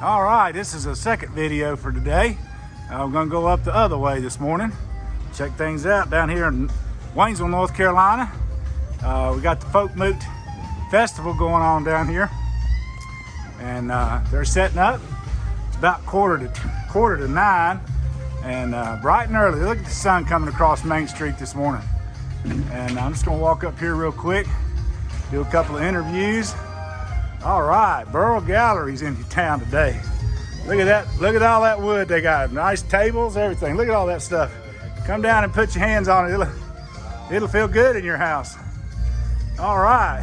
All right, this is a second video for today. I'm gonna go up the other way this morning, check things out down here in Waynesville, North Carolina. We got the Folkmoot festival going on down here, and they're setting up. It's about quarter to 9, and bright and early. Look at the sun coming across Main Street this morning. And I'm just gonna walk up here real quick, do a couple of interviews. All right, Burl Gallery's in town today. Look at that, look at all that wood they got. Nice tables, everything. Look at all that stuff. Come down and put your hands on it. It'll feel good in your house. All right,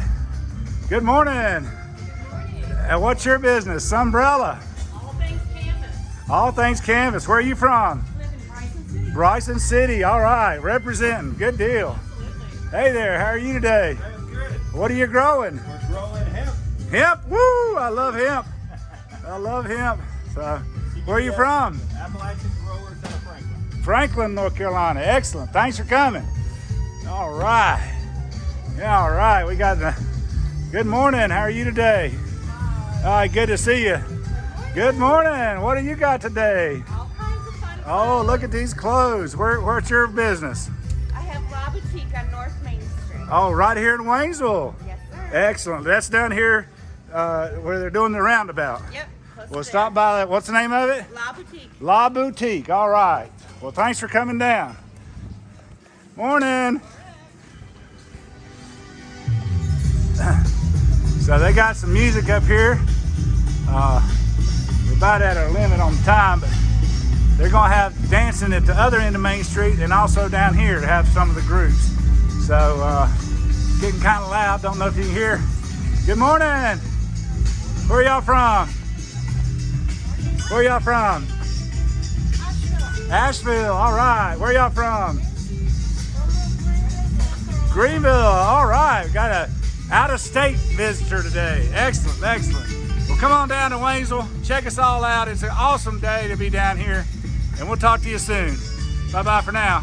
good morning. What's your business? Umbrella. All things canvas. All things canvas. Where are you from? I live in Bryson City. Bryson City, all right, representing, good deal. Absolutely. Hey there, how are you today? I'm good. What are you growing? We're growing hemp. Hemp, woo, I love hemp. I love hemp. So, where are you from? Appalachian growers out of Franklin. Franklin, North Carolina. Excellent, thanks for coming. All right, yeah, all right, we got good morning, how are you today? All right, good to see you. Good morning, what do you got today? All kinds of fun. Oh, look at these clothes. Where's your business? I have La Boutique on North Main Street. Oh, right here in Waynesville. Yes, sir. Excellent, that's down here where they're doing the roundabout. Yep. close We'll to stop there. by that. What's the name of it? La Boutique. La Boutique. All right. Well, thanks for coming down. Morning. So they got some music up here. We're about at our limit on time, but they're gonna have dancing at the other end of Main Street and also down here to have some of the groups. So getting kind of loud. Don't know if you can hear. Good morning. Where y'all from? Where y'all from? Asheville, all right. Where y'all from? Greenville, all right. We got a out-of-state visitor today. Excellent, excellent. Well, come on down to Waynesville. Check us all out. It's an awesome day to be down here. And we'll talk to you soon. Bye-bye for now.